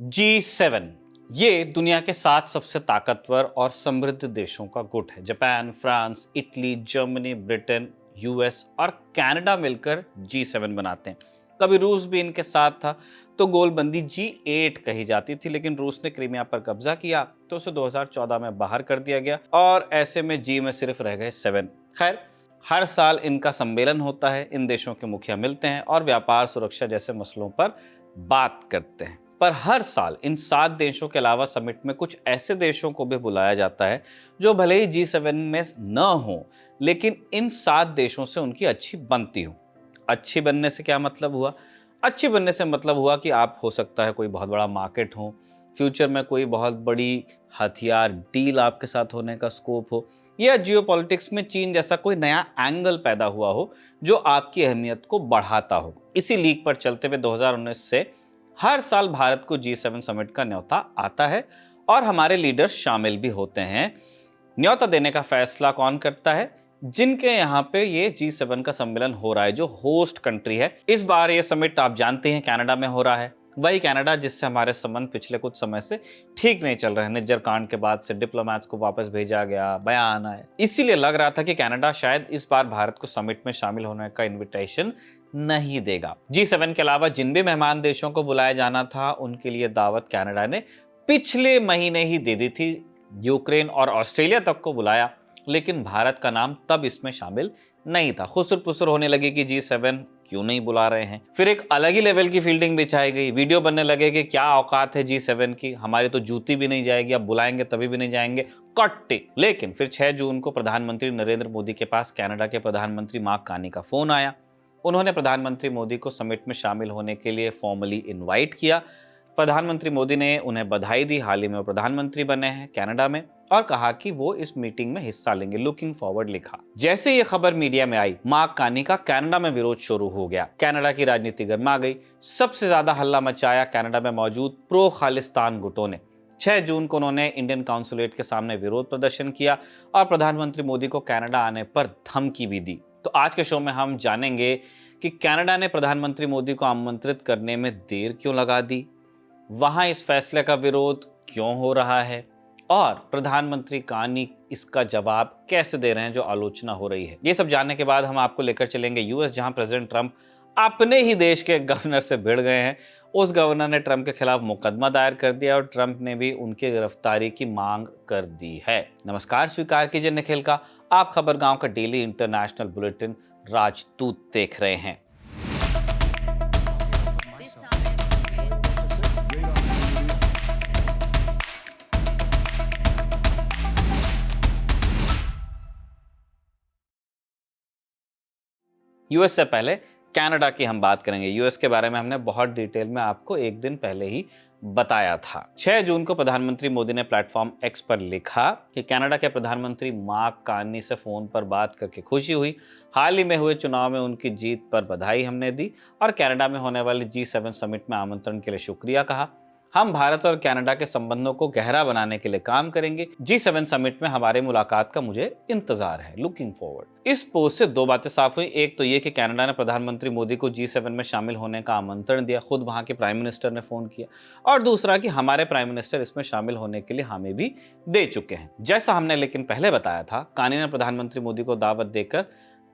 G7 ये दुनिया के 7 सबसे ताकतवर और समृद्ध देशों का गुट है। Japan, France, Italy, Germany, Britain, US और कनाडा मिलकर G7 बनाते हैं। कभी रूस भी इनके साथ था तो गोलबंदी G8 कही जाती थी, लेकिन रूस ने क्रीमिया पर कब्जा किया तो उसे 2014 में बाहर कर दिया गया और ऐसे में जी में सिर्फ रह गए 7। खैर, हर साल इनका सम्मेलन होता है, इन देशों के मुखिया मिलते हैं और व्यापार, सुरक्षा जैसे मसलों पर बात करते हैं। पर हर साल इन 7 देशों के अलावा समिट में कुछ ऐसे देशों को भी बुलाया जाता है जो भले ही G7 में न हो, लेकिन इन 7 देशों से उनकी अच्छी बनती हो। अच्छी बनने से क्या मतलब हुआ? अच्छी बनने से मतलब हुआ कि आप हो सकता है कोई बहुत बड़ा मार्केट हो, फ्यूचर में कोई बहुत बड़ी हथियार डील आपके साथ होने का स्कोप हो, या जियोपॉलिटिक्स में चीन जैसा कोई नया एंगल पैदा हुआ हो जो आपकी अहमियत को बढ़ाता हो। इसी लीग पर चलते हुए 2019 से हर साल भारत को G7 समिट का न्योता आता है और हमारे लीडर्स शामिल भी होते हैं। न्योता देने का फैसला कौन करता है? जिनके यहाँ पे ये G7 का सम्मेलन हो रहा है, जो होस्ट कंट्री है। इस बार ये समिट आप जानते हैं कनाडा में हो रहा है, वही कनाडा जिससे हमारे संबंध पिछले कुछ समय से ठीक नहीं चल रहे हैं। निज्जर कांड के बाद से डिप्लोमैट्स को वापस भेजा गया, बयान आए, इसीलिए लग रहा था कि कनाडा शायद इस बार भारत को समिट में शामिल होने का इन्विटेशन नहीं देगा। G7 के अलावा जिन भी मेहमान देशों को बुलाया जाना था, उनके लिए दावत कनाडा ने पिछले महीने ही दे दी थी। यूक्रेन और ऑस्ट्रेलिया तक को बुलाया, लेकिन भारत का नाम तब इसमें शामिल नहीं था। खुसर पुसर होने लगी कि G7 क्यों नहीं बुला रहे हैं। फिर एक अलग ही लेवल की फील्डिंग बिछाई गई, वीडियो बनने लगे कि क्या औकात है G7 की, हमारी तो जूती भी नहीं जाएगी, अब बुलाएंगे तभी भी नहीं जाएंगे, कट्टे। लेकिन फिर 6 जून को प्रधानमंत्री नरेंद्र मोदी के पास कनाडा के प्रधानमंत्री मार्क कार्नी का फोन आया। उन्होंने प्रधानमंत्री मोदी को समिट में शामिल होने के लिए फॉर्मली इनवाइट किया। प्रधानमंत्री मोदी ने उन्हें बधाई दी, हाल ही में वो प्रधानमंत्री बने हैं कनाडा में, और कहा कि वो इस मीटिंग में हिस्सा लेंगे, लुकिंग फॉरवर्ड लिखा। जैसे ये खबर मीडिया में आई, मार्क कार्नी का कनाडा में विरोध शुरू हो गया। कनाडा की राजनीति गर्मा गई। सबसे ज्यादा हल्ला मचाया कनाडा में मौजूद प्रो खालिस्तान गुटों ने। 6 जून को उन्होंने इंडियन काउंसुलेट के सामने विरोध प्रदर्शन किया और प्रधानमंत्री मोदी को कनाडा आने पर धमकी भी दी। तो आज के शो में हम जानेंगे कि कनाडा ने प्रधानमंत्री मोदी को आमंत्रित करने में देर क्यों लगा दी, वहां इस फैसले का विरोध क्यों हो रहा है, और प्रधानमंत्री कार्नी इसका जवाब कैसे दे रहे हैं जो आलोचना हो रही है। ये सब जानने के बाद हम आपको लेकर चलेंगे यूएस, जहां प्रेसिडेंट ट्रंप अपने ही देश के गवर्नर से भिड़ गए हैं। उस गवर्नर ने ट्रंप के खिलाफ मुकदमा दायर कर दिया और ट्रंप ने भी उनकी गिरफ्तारी की मांग कर दी है। नमस्कार, स्वीकार कीजिए निखिल का। आप खबरगांव का डेली इंटरनेशनल बुलेटिन राजदूत देख रहे हैं। यूएस से पहले कनाडा की हम बात करेंगे। यूएस के बारे में हमने बहुत डिटेल में आपको एक दिन पहले ही बताया था। 6 जून को प्रधानमंत्री मोदी ने प्लेटफॉर्म एक्स पर लिखा कि कनाडा के प्रधानमंत्री मार्क कार्नी से फोन पर बात करके खुशी हुई। हाल ही में हुए चुनाव में उनकी जीत पर बधाई हमने दी और कनाडा में होने वाली G7 समिट में आमंत्रण के लिए शुक्रिया कहा। हम भारत और कनाडा के संबंधों को गहरा बनाने के लिए काम करेंगे। G7 समिट में हमारे मुलाकात का मुझे इंतजार है, लुकिंग फॉरवर्ड। इस पोस्ट से 2 बातें साफ हुई। एक तो ये कि कनाडा ने प्रधानमंत्री मोदी को G7 में शामिल होने का आमंत्रण दिया, खुद वहां के प्राइम मिनिस्टर ने फोन किया, और दूसरा कि हमारे प्राइम मिनिस्टर इसमें शामिल होने के लिए हामी भी दे चुके हैं। जैसा हमने लेकिन पहले बताया था, कार्नी ने प्रधानमंत्री मोदी को दावत देकर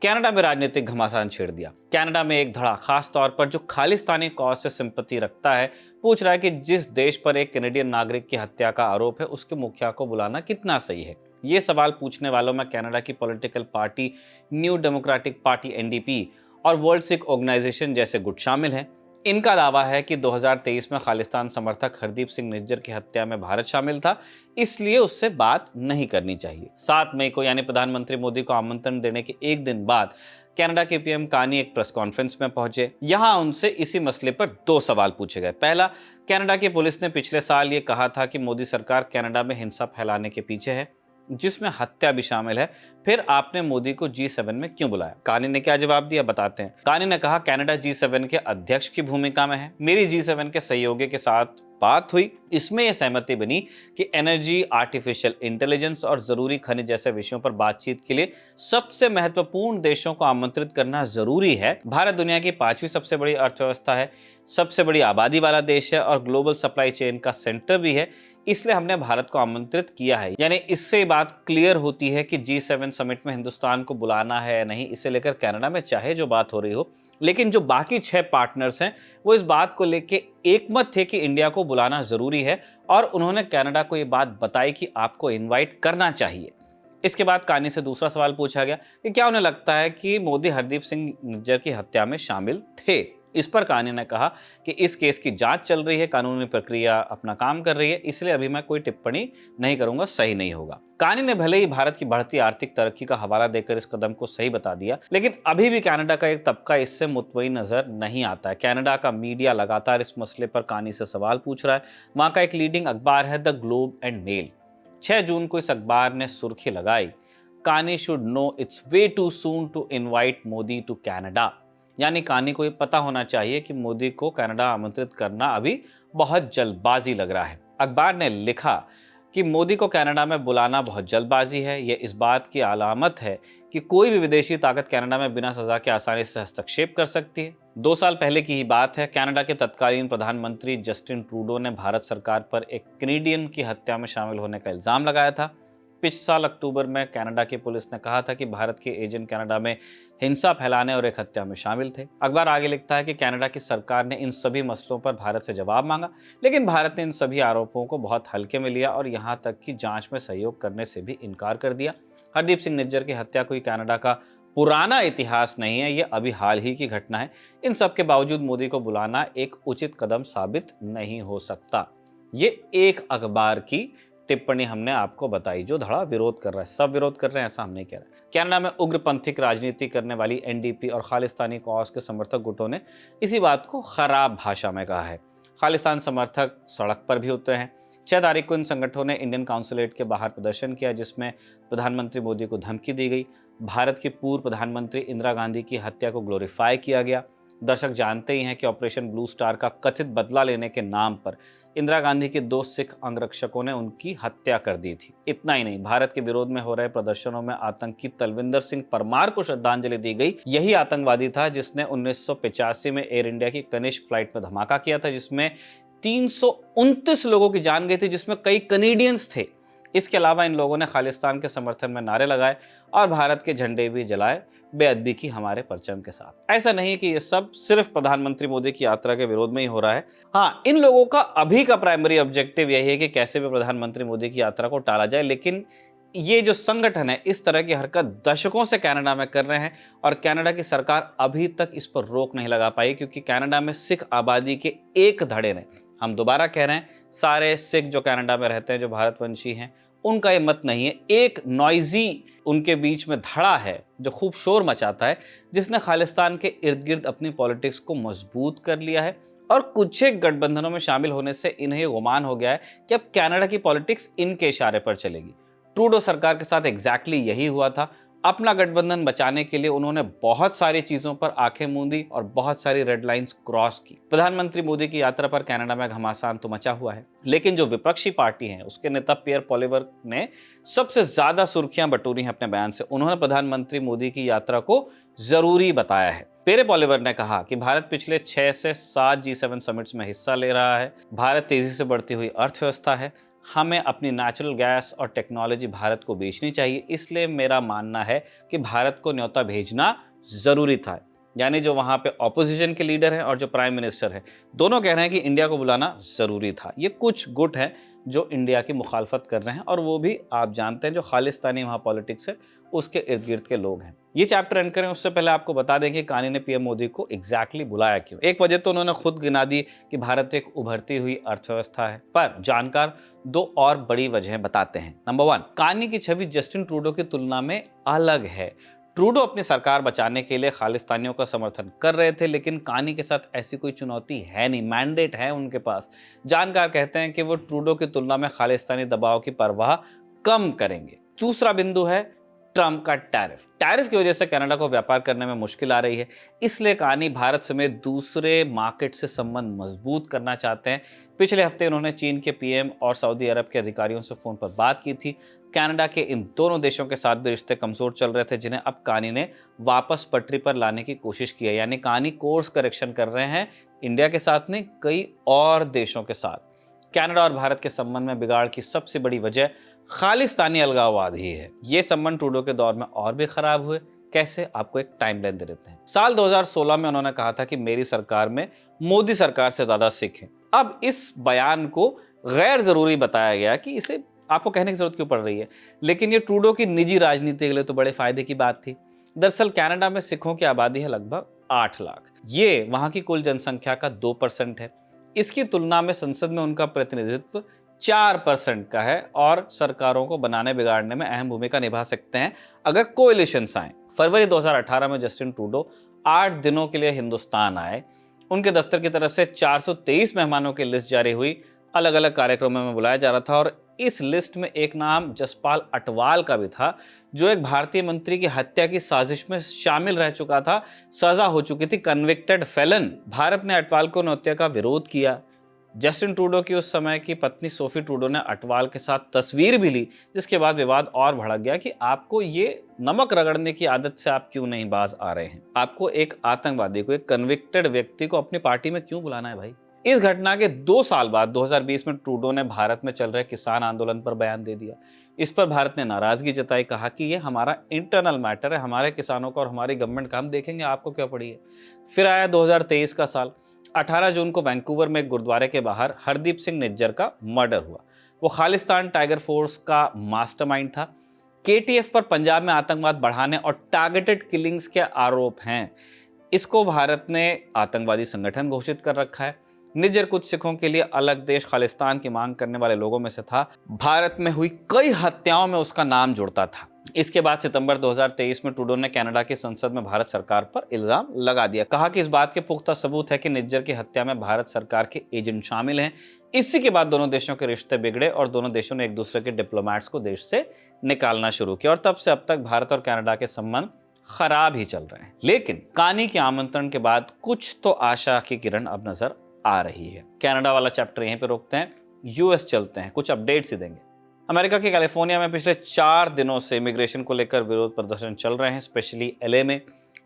कनाडा में राजनीतिक घमासान छेड़ दिया। कनाडा में एक धड़ा, खास तौर पर जो खालिस्तानी कॉज से सिंपैथी रखता है, पूछ रहा है कि जिस देश पर एक कैनेडियन नागरिक की हत्या का आरोप है, उसके मुखिया को बुलाना कितना सही है। ये सवाल पूछने वालों में कनाडा की political party new democratic party NDP और वर्ल्ड सिख ऑर्गेनाइजेशन जैसे गुट शामिल हैं। इनका दावा है कि 2023 में खालिस्तान समर्थक हरदीप सिंह निज्जर की हत्या में भारत शामिल था, इसलिए उससे बात नहीं करनी चाहिए। 7 मई को यानी प्रधानमंत्री मोदी को आमंत्रण देने के एक दिन बाद कनाडा के PM कार्नी एक प्रेस कॉन्फ्रेंस में पहुंचे। यहां उनसे इसी मसले पर 2 सवाल पूछे गए। पहला, कनाडा की पुलिस ने पिछले साल ये कहा था कि मोदी सरकार कनाडा में हिंसा फैलाने के पीछे है, जिसमें हत्या भी शामिल है, फिर आपने मोदी को G7 में क्यों बुलाया? कार्नी ने क्या जवाब दिया, बताते हैं। कार्नी ने कहा, कनाडा G7 के अध्यक्ष की भूमिका में है, मेरी G7 के सहयोगी के साथ बात हुई। इसमें यह सहमति बनी कि एनर्जी, आर्टिफिशियल इंटेलिजेंस और जरूरी खनिज जैसे विषयों पर बातचीत के लिए सबसे महत्वपूर्ण देशों को आमंत्रित करना जरूरी है। भारत दुनिया की 5वीं सबसे बड़ी अर्थव्यवस्था है, सबसे बड़ी आबादी वाला देश है और ग्लोबल सप्लाई चेन का सेंटर भी है, इसलिए हमने भारत को आमंत्रित किया है। यानी इससे बात क्लियर होती है कि G7 समिट में हिंदुस्तान को बुलाना है या नहीं, इसे लेकर कनाडा में चाहे जो बात हो रही हो, लेकिन जो बाकी 6 पार्टनर्स हैं वो इस बात को लेके एकमत थे कि इंडिया को बुलाना जरूरी है और उन्होंने कनाडा को ये बात बताई कि आपको इनवाइट करना चाहिए। इसके बाद कानी से दूसरा सवाल पूछा गया कि क्या उन्हें लगता है कि मोदी हरदीप सिंह निज्जर की हत्या में शामिल थे। इस पर कानी ने कहा कि इस केस की जांच चल रही है, कानूनी प्रक्रिया अपना काम कर रही है, इसलिए अभी मैं कोई टिप्पणी नहीं करूंगा, सही नहीं होगा। कानी ने भले ही भारत की बढ़ती आर्थिक तरक्की का हवाला देकर इस कदम को सही बता दिया, लेकिन अभी भी कनाडा का एक तबका इससे मुतमईन नजर नहीं आता है। कनाडा का मीडिया लगातार इस मसले पर कानी से सवाल पूछ रहा है। वहां का एक लीडिंग अखबार है द ग्लोब एंड मेल। 6 जून को इस अखबार ने सुर्खी लगाई, Carney should know it's way too soon to invite Modi to Canada. यानी कानी को ये पता होना चाहिए कि मोदी को कनाडा आमंत्रित करना अभी बहुत जल्दबाजी लग रहा है। अखबार ने लिखा कि मोदी को कनाडा में बुलाना बहुत जल्दबाजी है। यह इस बात की अलामत है कि कोई भी विदेशी ताकत कनाडा में बिना सजा के आसानी से हस्तक्षेप कर सकती है। 2 साल पहले की ही बात है, कनाडा के तत्कालीन प्रधानमंत्री जस्टिन ट्रूडो ने भारत सरकार पर एक कैनेडियन की हत्या में शामिल होने का इल्जाम लगाया था। पिछले साल अक्टूबर में कनाडा की पुलिस ने कहा था कि भारत के एजेंट कनाडा में हिंसा फैलाने और एक हत्या में शामिल थे। अखबार आगे लिखता है कि कनाडा की सरकार ने इन सभी मसलों पर भारत से जवाब मांगा, लेकिन भारत ने इन सभी आरोपों को बहुत हल्के में लिया और यहां तक कि जांच में सहयोग करने से भी इनकार कर दिया। हरदीप सिंह निज्जर की हत्या कोई कनाडा का पुराना इतिहास नहीं है, ये अभी हाल ही की घटना है। इन सब के बावजूद मोदी को बुलाना एक उचित कदम साबित नहीं हो सकता। ये एक अखबार की टिप्पणी हमने आपको बताई जो धड़ा विरोध कर रहा है। सब विरोध कर रहे हैं ऐसा हम नहीं कह रहे। कनाडा में उग्रपंथी राजनीति करने वाली एनडीपी और खालिस्तानी कॉज के समर्थक गुटों ने इसी बात को खराब भाषा में कहा है। खालिस्तान समर्थक सड़क पर भी उतरे हैं। 6 तारीख को इन संगठनों ने इंडियन काउंसुलेट के बाहर प्रदर्शन किया, जिसमें प्रधानमंत्री मोदी को धमकी दी गई। भारत की पूर्व प्रधानमंत्री इंदिरा गांधी की हत्या को ग्लोरीफाई किया गया। दर्शक जानते ही हैं कि ऑपरेशन ब्लू स्टार का कथित बदला लेने के नाम पर इंदिरा गांधी के 2 सिख अंगरक्षकों ने उनकी हत्या कर दी थी। इतना ही नहीं, भारत के विरोध में हो रहे प्रदर्शनों में आतंकी तलविंदर सिंह परमार को श्रद्धांजलि दी गई। यही आतंकवादी था जिसने 1985 में एयर इंडिया की कनिष्क फ्लाइट में धमाका किया था, जिसमें 329 लोगों की जान गई थी, जिसमें कई कनेडियंस थे। इसके अलावा इन लोगों ने खालिस्तान के समर्थन में नारे लगाए और भारत के झंडे भी जलाए, बेअदबी की हमारे परचम के साथ। ऐसा नहीं है कि ये सब सिर्फ प्रधानमंत्री मोदी की यात्रा के विरोध में ही हो रहा है। हाँ, इन लोगों का अभी का प्राइमरी ऑब्जेक्टिव यही है कि कैसे भी प्रधानमंत्री मोदी की यात्रा को टाला जाए, लेकिन ये जो संगठन है इस तरह की हरकत दशकों से कनाडा में कर रहे हैं और कनाडा की सरकार अभी तक इस पर रोक नहीं लगा पाई, क्योंकि कनाडा में सिख आबादी के एक धड़े ने, हम दोबारा कह रहे हैं, सारे सिख जो कनाडा में रहते हैं जो भारतवंशी हैं उनका ये मत नहीं है। एक नॉइजी उनके बीच में धड़ा है जो खूब शोर मचाता है, जिसने खालिस्तान के इर्द गिर्द अपनी पॉलिटिक्स को मजबूत कर लिया है और कुछ एक गठबंधनों में शामिल होने से इन्हें गुमान हो गया है कि अब कनाडा की पॉलिटिक्स इनके इशारे पर चलेगी। ट्रूडो सरकार के साथ एग्जैक्टली यही हुआ था। अपना गठबंधन बचाने के लिए उन्होंने बहुत सारी चीजों पर आंखें मूंदी और बहुत सारी रेड लाइंस क्रॉस की। प्रधानमंत्री मोदी की यात्रा पर कनाडा में घमासान तो मचा हुआ है, लेकिन जो विपक्षी पार्टी है उसके नेता पियर पॉलिवर ने सबसे ज्यादा सुर्खियां बटोरी हैं अपने बयान से। उन्होंने प्रधानमंत्री मोदी की यात्रा को जरूरी बताया है। पियर पॉलिवर ने कहा कि भारत पिछले 6 से 7 G7 समिट्स में हिस्सा ले रहा है। भारत तेजी से बढ़ती हुई अर्थव्यवस्था है। हमें अपनी नेचुरल गैस और टेक्नोलॉजी भारत को बेचनी चाहिए, इसलिए मेरा मानना है कि भारत को न्योता भेजना जरूरी था। यानी जो वहां पे ऑपोजिशन के लीडर हैं और जो प्राइम मिनिस्टर हैं, दोनों कह रहे हैं कि इंडिया को बुलाना जरूरी था। ये कुछ गुट हैं जो इंडिया की मुखालफत कर रहे हैं और वो भी आप जानते हैं जो खालिस्तानी वहां पॉलिटिक्स है उसके इर्द गिर्द के लोग हैं। ये चैप्टर एंड करें उससे पहले आपको बता दें कि कानी ने पीएम मोदी को एग्जैक्टली बुलाया क्यों। एक वजह तो उन्होंने खुद गिना दी कि भारत एक उभरती हुई अर्थव्यवस्था है, पर जानकार 2 और बड़ी वजहें बताते हैं। नंबर 1, कानी की छवि जस्टिन ट्रूडो की तुलना में अलग है। ट्रूडो अपनी सरकार बचाने के लिए खालिस्तानियों का समर्थन कर रहे थे, लेकिन कानी के साथ ऐसी कोई चुनौती है नहीं, मैंडेट है उनके पास। जानकार कहते हैं कि वो ट्रूडो की तुलना में खालिस्तानी दबाव की परवाह कम करेंगे। दूसरा बिंदु है ट्रंप का टैरिफ की वजह से कनाडा को व्यापार करने में मुश्किल आ रही है, इसलिए कानी भारत समेत दूसरे मार्केट से संबंध मजबूत करना चाहते हैं। पिछले हफ्ते उन्होंने चीन के पीएम और सऊदी अरब के अधिकारियों से फोन पर बात की थी। कनाडा के इन दोनों देशों के साथ भी रिश्ते कमजोर चल रहे थे, जिन्हें अब कानी ने वापस पटरी पर लाने की कोशिश की है। यानी कानी कोर्स करेक्शन कर रहे हैं इंडिया के साथ नहीं, कई और देशों के साथ। कनाडा और भारत के संबंध में बिगाड़ की सबसे बड़ी वजह खालिस्तानी अलगाववाद ही है। ये संबंध ट्रूडो के दौर में और भी खराब हुए। कैसे, आपको एक टाइमलाइन दे देते हैं। साल 2016 में उन्होंने कहा था कि मेरी सरकार में मोदी सरकार से ज्यादा सिख हैं। अब इस बयान को गैर जरूरी बताया गया कि इसे आपको कहने की जरूरत क्यों पड़ रही है, लेकिन ये ट्रूडो की निजी राजनीति के लिए तो बड़े फायदे की बात थी। दरअसल कनाडा में सिखों की आबादी है लगभग 8 लाख। ये वहां की कुल जनसंख्या का 2% है। इसकी तुलना में संसद में उनका प्रतिनिधित्व 4% का है और सरकारों को बनाने बिगाड़ने में अहम भूमिका निभा सकते हैं अगर कोएलिशंस आए। फरवरी 2018 में जस्टिन ट्रूडो 8 दिनों के लिए हिंदुस्तान आए। उनके दफ्तर की तरफ से 423 मेहमानों की लिस्ट जारी हुई। अलग अलग कार्यक्रमों में बुलाया जा रहा था और इस लिस्ट में एक नाम जसपाल अटवाल का भी था, जो एक भारतीय मंत्री की हत्या की साजिश में शामिल रह चुका था, सजा हो चुकी थी, कन्विक्टेड फेलन। भारत ने अटवाल को हत्या का विरोध किया। जस्टिन ट्रूडो की उस समय की पत्नी सोफी ट्रूडो ने अटवाल के साथ तस्वीर भी ली, जिसके बाद विवाद और भड़क गया कि आपको ये नमक रगड़ने की आदत से आप क्यों नहीं बाज आ रहे हैं। आपको एक आतंकवादी को, एक कन्विक्टेड व्यक्ति को अपनी पार्टी में क्यों बुलाना है भाई। इस घटना के 2 साल बाद 2020 में ट्रूडो ने भारत में चल रहे किसान आंदोलन पर बयान दे दिया। इस पर भारत ने नाराजगी जताई, कहा कि ये हमारा इंटरनल मैटर है, हमारे किसानों का और हमारी गवर्नमेंट का हम देखेंगे, आपको क्या पड़ी है। फिर आया 2023 का साल। 18 जून को वैंकूवर में एक गुरुद्वारे के बाहर हरदीप सिंह निज्जर का मर्डर हुआ। वो खालिस्तान टाइगर फोर्स का मास्टरमाइंड था। केटीएफ पर पंजाब में आतंकवाद बढ़ाने और टारगेटेड किलिंग्स के आरोप हैं। इसको भारत ने आतंकवादी संगठन घोषित कर रखा है। निज्जर कुछ सिखों के लिए अलग देश खालिस्तान की मांग करने वाले लोगों में से था। भारत में हुई कई हत्याओं में उसका नाम जुड़ता था। इसके बाद सितंबर 2023 में ट्रूडो ने कनाडा की संसद में भारत सरकार पर इल्जाम लगा दिया। कहा कि इस बात के पुख्ता सबूत है कि निज्जर की हत्या में भारत सरकार के एजेंट शामिल हैं। इसी के बाद दोनों देशों के रिश्ते बिगड़े और दोनों देशों ने एक दूसरे के डिप्लोमेट्स को देश से निकालना शुरू किया और तब से अब तक भारत और कनाडा के संबंध खराब ही चल रहे हैं। लेकिन कानी के आमंत्रण के बाद कुछ तो आशा की किरण अब नजर आ रही है। कनाडा वाला चैप्टर यहीं पे रोकते हैं, यूएस चलते हैं, कुछ अपडेट्स ही देंगे। अमेरिका के कैलिफोर्निया में पिछले 4 दिनों से इमिग्रेशन को लेकर विरोध प्रदर्शन चल रहे हैं, स्पेशली एलए में,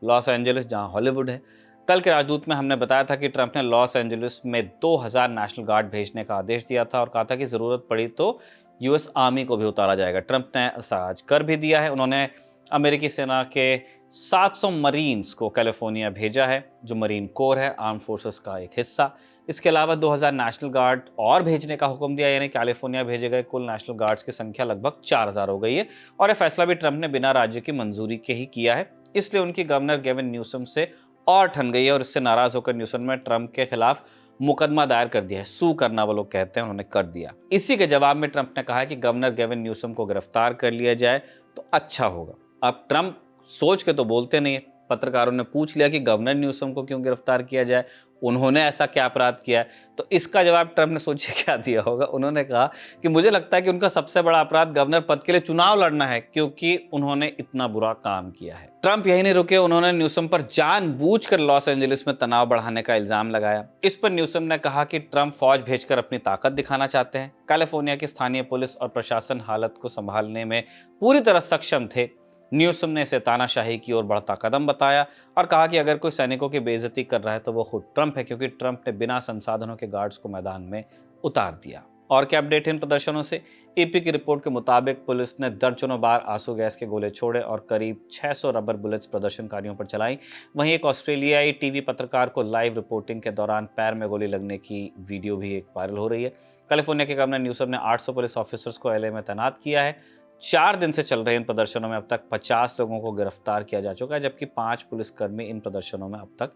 लॉस एंजलिस जहां हॉलीवुड है। कल के राजदूत में हमने बताया था कि ट्रंप ने लॉस एंजलिस में 2000 नेशनल गार्ड भेजने का आदेश दिया था और कहा था कि जरूरत पड़ी तो यूएस आर्मी को भी उतारा जाएगा। ट्रंप ने ऐसा आज कर भी दिया है। उन्होंने अमेरिकी सेना के 700 मरीन्स को कैलिफोर्निया भेजा है, जो मरीन कोर है, आर्म फोर्सेस का एक हिस्सा। इसके अलावा 2000 नेशनल गार्ड और भेजने का हुक्म दिया, यानी कैलिफोर्निया भेजे गए कुल नेशनल गार्ड्स की संख्या लगभग 4000 हो गई है। और यह फैसला भी ट्रंप ने बिना राज्य की मंजूरी के ही किया है, इसलिए उनकी गवर्नर गेविन न्यूसम से और ठन गई है और इससे नाराज होकर न्यूसम ने ट्रंप के खिलाफ मुकदमा दायर कर दिया है। सू करना वो लोग कहते हैं, उन्होंने कर दिया। इसी के जवाब में ट्रंप ने कहा है कि गवर्नर गेविन न्यूसम को गिरफ्तार कर लिया जाए तो अच्छा होगा। अब ट्रंप सोच के तो बोलते नहीं है। पत्रकारों ने पूछ लिया कि गवर्नर न्यूसम को क्यों गिरफ्तार किया जाए, उन्होंने ऐसा क्या अपराध किया है, तो इसका जवाब ट्रंप ने सोचिए क्या दिया होगा। उन्होंने कहा कि मुझे लगता है कि उनका सबसे बड़ा अपराध गवर्नर पद के लिए चुनाव लड़ना है, क्योंकि उन्होंने इतना बुरा काम किया है। ट्रंप यही नहीं रुके, उन्होंने न्यूसम पर जानबूझकर लॉस एंजलिस में तनाव बढ़ाने का इल्जाम लगाया। इस पर न्यूसम ने कहा कि ट्रंप फौज भेजकर अपनी ताकत दिखाना चाहते हैं। कैलिफोर्निया की स्थानीय पुलिस और प्रशासन हालत को संभालने में पूरी तरह सक्षम थे। न्यूसम ने इसे तानाशाही की ओर बढ़ता कदम बताया और कहा कि अगर कोई सैनिकों की बेइज्जती कर रहा है तो वो खुद ट्रंप है, क्योंकि ट्रंप ने बिना संसाधनों के गार्ड्स को मैदान में उतार दिया। और क्या अपडेट इन प्रदर्शनों से? एपी की रिपोर्ट के मुताबिक पुलिस ने दर्जनों बार आंसू गैस के गोले छोड़े और करीब 600 रबर बुलेट्स प्रदर्शनकारियों पर चलाई। वहीं एक ऑस्ट्रेलियाई टीवी पत्रकार को लाइव रिपोर्टिंग के दौरान पैर में गोली लगने की वीडियो भी एक वायरल हो रही है। कैलिफोर्निया के गवर्नर न्यूसम ने 800 पुलिस ऑफिसर्स को एलए में तैनात किया है। 4 दिन से चल रहे इन प्रदर्शनों में अब तक 50 लोगों को गिरफ्तार किया जा चुका है, जबकि 5 पुलिसकर्मी इन प्रदर्शनों में अब तक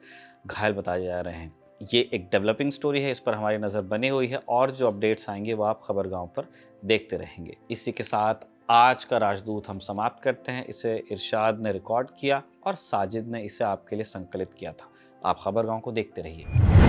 घायल बताए जा रहे हैं। ये एक डेवलपिंग स्टोरी है, इस पर हमारी नज़र बनी हुई है और जो अपडेट्स आएंगे वो आप खबरगांव पर देखते रहेंगे। इसी के साथ आज का राजदूत हम समाप्त करते हैं। इसे इरशाद ने रिकॉर्ड किया और साजिद ने इसे आपके लिए संकलित किया था। आप खबरगांव को देखते रहिए।